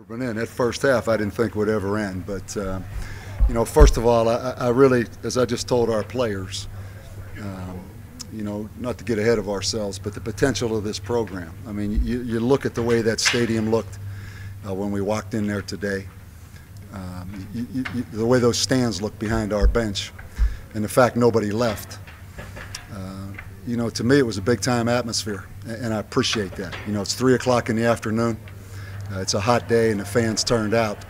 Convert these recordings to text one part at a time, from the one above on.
But in that first half, I didn't think would ever end. But first of all, I really, as I just told our players, not to get ahead of ourselves, but the potential of this program. I mean, you look at the way that stadium looked when we walked in there today. The way those stands look behind our bench, and the fact nobody left. To me, it was a big-time atmosphere, and I appreciate that. It's 3 o'clock in the afternoon. It's a hot day, and the fans turned out,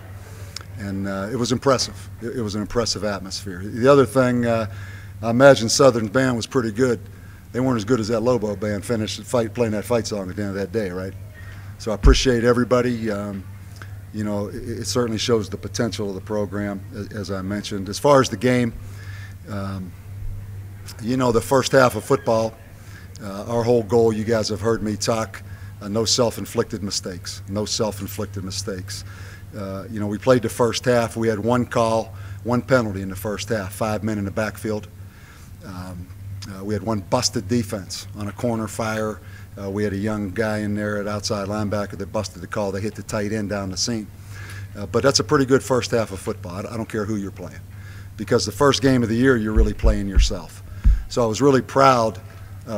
and it was impressive. It was an impressive atmosphere. The other thing, I imagine Southern's band was pretty good. They weren't as good as that Lobo band finished playing that fight song at the end of that day, right? So I appreciate everybody. It certainly shows the potential of the program, as I mentioned. As far as the game, the first half of football, our whole goal, you guys have heard me talk, no self-inflicted mistakes. No self-inflicted mistakes. We played the first half. We had one call, one penalty in the first half, 5 men in the backfield. We had one busted defense on a corner fire. We had a young guy in there at outside linebacker that busted the call. They hit the tight end down the seam. But that's a pretty good first half of football. I don't care who you're playing, because the first game of the year, you're really playing yourself. So I was really proud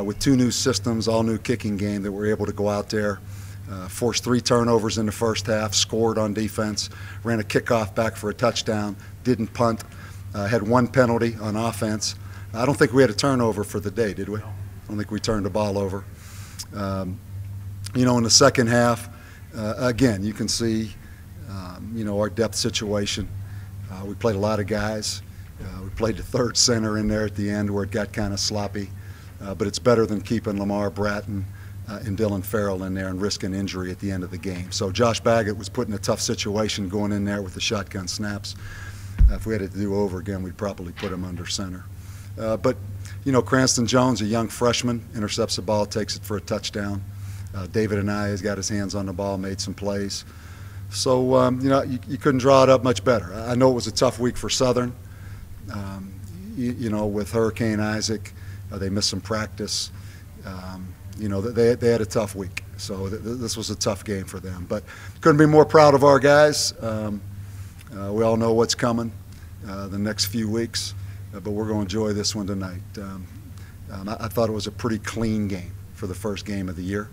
with 2 new systems, all new kicking game, that we're able to go out there, forced 3 turnovers in the first half, scored on defense, ran a kickoff back for a touchdown, didn't punt, had 1 penalty on offense. I don't think we had a turnover for the day, did we? I don't think we turned the ball over. In the second half, again, you can see, our depth situation. We played a lot of guys. We played the third center in there at the end where it got kind of sloppy. But it's better than keeping Lamar Bratton and Dylan Farrell in there and risking injury at the end of the game. So Josh Baggett was put in a tough situation going in there with the shotgun snaps. If we had to do over again, we'd probably put him under center. But Cranston Jones, a young freshman, intercepts the ball, takes it for a touchdown. David Anaya has got his hands on the ball, made some plays. So, you couldn't draw it up much better. I know it was a tough week for Southern, with Hurricane Isaac. They missed some practice. They had a tough week. So this was a tough game for them. But couldn't be more proud of our guys. We all know what's coming the next few weeks, but we're going to enjoy this one tonight. I thought it was a pretty clean game for the first game of the year.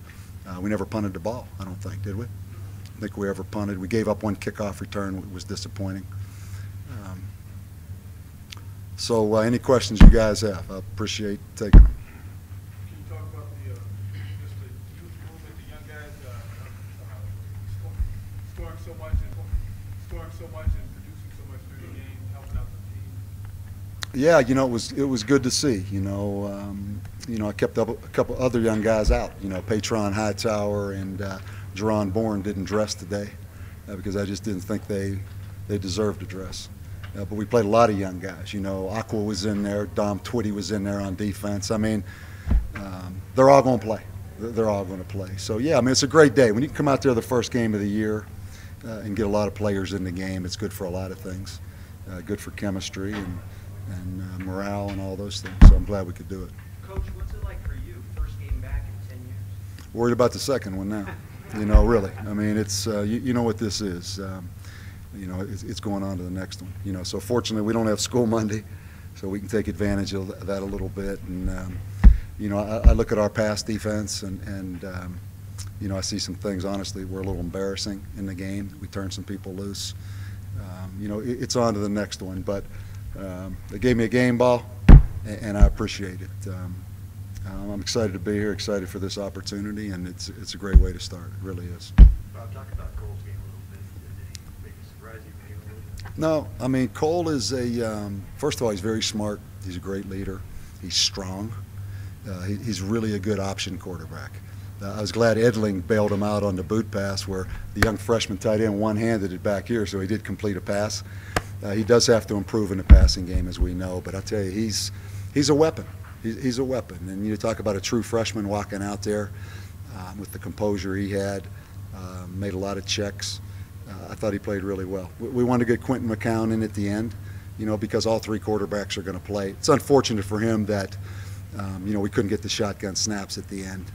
We never punted the ball, I don't think, did we? I think we ever punted. We gave up 1 kickoff return. It was disappointing. So any questions you guys have, I appreciate taking them. Can you talk about just the youth movement, the young guys scoring so much and producing so much through the game, helping out the team? Yeah, it was good to see. I kept up a couple other young guys out. Patron Hightower and Jerron Bourne didn't dress today because I just didn't think they deserved to dress. But we played a lot of young guys. Aqua was in there, Dom Twitty was in there on defense. I mean, they're all going to play. They're all going to play. So, yeah, it's a great day. When you come out there the first game of the year and get a lot of players in the game, it's good for a lot of things. Good for chemistry and morale and all those things. So I'm glad we could do it. Coach, what's it like for you? First game back in 10 years? Worried about the second one now. Really. It's you know what this is. It's going on to the next one. So fortunately we don't have school Monday, so we can take advantage of that a little bit. And I look at our pass defense and I see some things, honestly, were a little embarrassing in the game. We turned some people loose. It's on to the next one. But they gave me a game ball, and I appreciate it. I'm excited to be here, excited for this opportunity, and it's a great way to start. It really is. Bob, talk about Cole's game a little bit. Did he make a surprise you maybe a little bit? No, Cole is first of all, he's very smart. He's a great leader. He's strong. He's really a good option quarterback. I was glad Edling bailed him out on the boot pass where the young freshman tight end one-handed it back here, so he did complete a pass. He does have to improve in the passing game, as we know, but I tell you, he's a weapon. He's a weapon. And you talk about a true freshman walking out there with the composure he had, made a lot of checks. I thought he played really well. We wanted to get Quentin McCown in at the end, because all 3 quarterbacks are going to play. It's unfortunate for him that, we couldn't get the shotgun snaps at the end.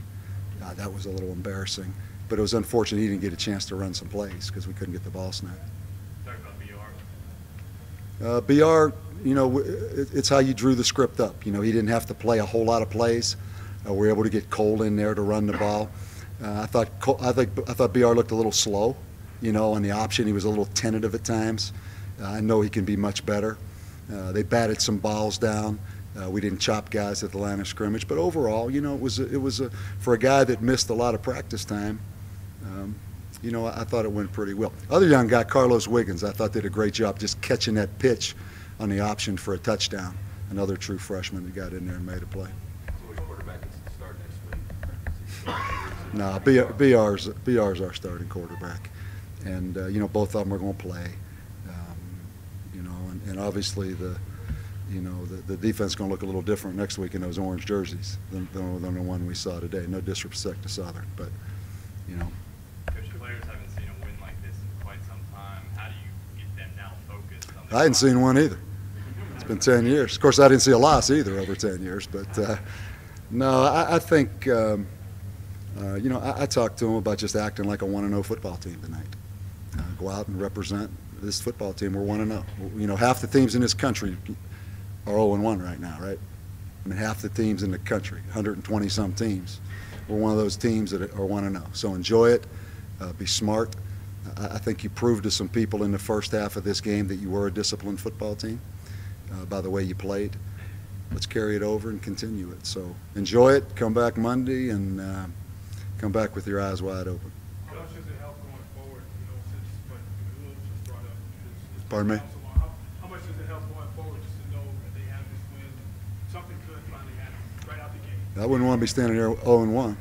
That was a little embarrassing. but it was unfortunate he didn't get a chance to run some plays because we couldn't get the ball snapped. Talk about BR. BR, it's how you drew the script up. He didn't have to play a whole lot of plays. We were able to get Cole in there to run the ball. I thought BR looked a little slow, on the option. He was a little tentative at times. I know he can be much better. They batted some balls down. We didn't chop guys at the line of scrimmage, but overall, it was for a guy that missed a lot of practice time. I thought it went pretty well. Other young guy, Carlos Wiggins, I thought did a great job just catching that pitch on the option for a touchdown. Another true freshman that got in there and made a play. So which quarterback is to start next week? No, BR's our starting quarterback, and both of them are going to play. And obviously the defense is going to look a little different next week in those orange jerseys than the one we saw today. No disrespect to Southern, but Coach, players haven't seen a win like this in quite some time. How do you get them now focused on I hadn't seen one either. It's been 10 years. Of course, I didn't see a loss either over 10 years, but no, I think I talked to them about just acting like a 1-0 football team tonight. Go out and represent this football team. We're 1-0. Half the teams in this country are 0-1 right now, right? I mean, half the teams in the country, 120-some teams. We're one of those teams that are 1-0. So enjoy it. Be smart. I think you proved to some people in the first half of this game that you were a disciplined football team by the way you played. Let's carry it over and continue it. So enjoy it. Come back Monday and come back with your eyes wide open. How much does it help going forward, since what Lobo just brought up? Pardon me? How much does it help going forward just to know that they have this win? Something could finally happen right out the gate. I wouldn't want to be standing there 0-1,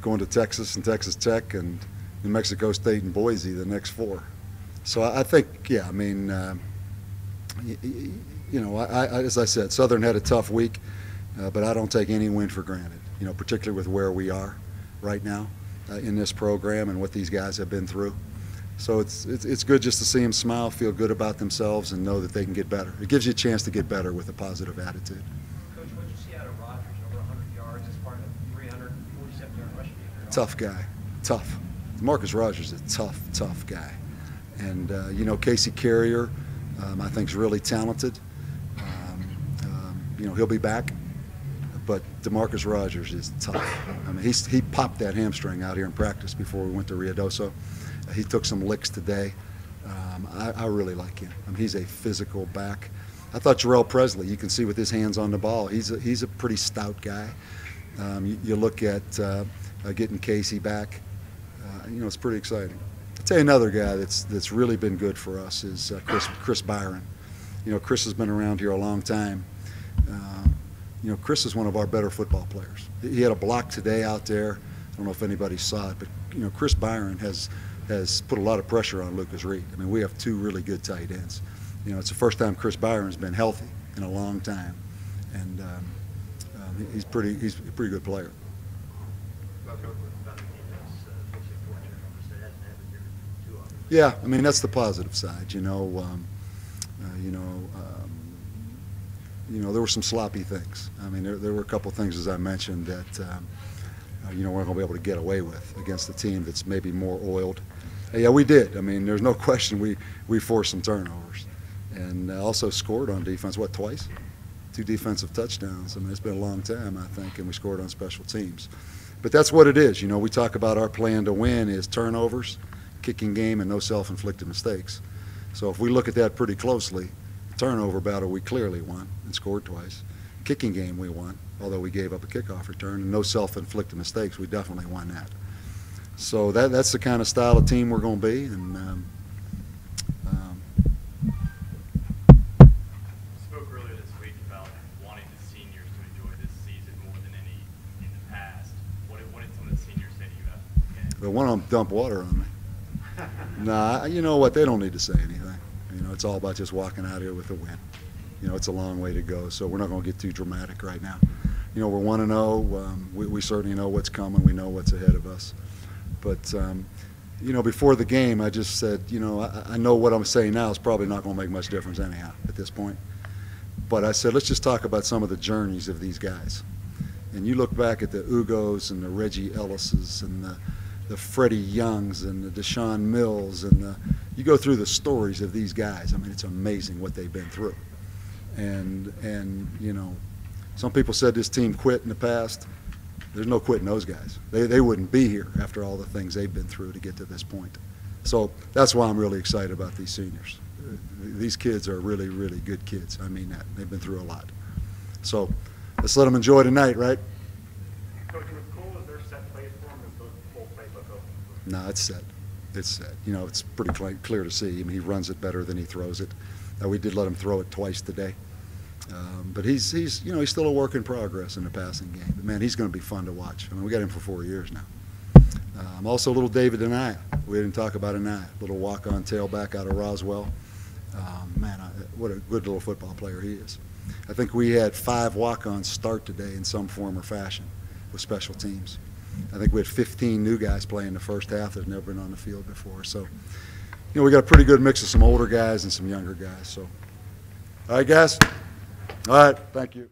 going to Texas and Texas Tech and New Mexico State and Boise the next 4. So I think, yeah, I mean, as I said, Southern had a tough week, but I don't take any win for granted, particularly with where we are right now in this program and what these guys have been through. So it's good just to see them smile, feel good about themselves, and know that they can get better. It gives you a chance to get better with a positive attitude. Coach, what did you see out of Rogers? Over 100 yards as part of a 347-yard rushing game. Tough guy, tough. Marcus Rogers is a tough guy. And, Casey Carrier, I think, is really talented. He'll be back. But DeMarcus Rogers is tough. I mean, he popped that hamstring out here in practice before we went to Ruidoso. He took some licks today. I really like him. I mean, he's a physical back. I thought Jarrell Presley, you can see with his hands on the ball, he's a pretty stout guy. You look at getting Casey back. It's pretty exciting. I'll tell you another guy that's really been good for us is Chris Byron. Chris has been around here a long time. Chris is one of our better football players. He had a block today out there. I don't know if anybody saw it, but Chris Byron has put a lot of pressure on Lucas Reed. I mean, we have 2 really good tight ends. It's the first time Chris Byron's been healthy in a long time, and he's a pretty good player. Yeah, I mean, that's the positive side. There were some sloppy things. I mean, there were a couple things, as I mentioned, that we're going to be able to get away with against a team that's maybe more oiled. Yeah, we did. I mean, there's no question we forced some turnovers, and also scored on defense. What, twice? 2 defensive touchdowns. I mean, it's been a long time, I think, and we scored on special teams. But that's what it is. We talk about our plan to win is turnovers, kicking game, and no self-inflicted mistakes. So if we look at that pretty closely, turnover battle we clearly won and scored twice. Kicking game we won, although we gave up a kickoff return, and no self-inflicted mistakes, we definitely won that. So that's the kind of style of team we're going to be. And spoke earlier this week about wanting the seniors to enjoy this season more than any in the past. What did some of the seniors say to you about it? But one of them dumped water on me. Nah, you know what? They don't need to say anything. It's all about just walking out here with a win. It's a long way to go, so we're not going to get too dramatic right now. We're 1-0. We certainly know what's coming. We know what's ahead of us. But, before the game, I just said, I know what I'm saying now is probably not going to make much difference anyhow at this point. But I said, let's just talk about some of the journeys of these guys. And you look back at the Ugos and the Reggie Ellises and the the Freddie Youngs and the Deshaun Mills, and you go through the stories of these guys. I mean, it's amazing what they've been through. And you know, some people said this team quit in the past. There's no quitting those guys. They wouldn't be here after all the things they've been through to get to this point. So that's why I'm really excited about these seniors. These kids are really, really good kids. I mean that. They've been through a lot. So let's let them enjoy tonight, right? Coach, what's cool is their set plays for them is the full playbook open. No, it's set. It's set. You know, it's pretty clear to see. I mean, he runs it better than he throws it. We did let him throw it twice today. But he's you know, he's still a work in progress in the passing game. But man, he's going to be fun to watch. I mean, we got him for 4 years now. Also, little David Anaya. We didn't talk about Anaya. Little walk-on tailback out of Roswell. Man, what a good little football player he is. I think we had 5 walk-ons start today in some form or fashion with special teams. I think we had 15 new guys playing the first half that had never been on the field before. So, you know, we got a pretty good mix of some older guys and some younger guys. So, all right, guys. All right, thank you.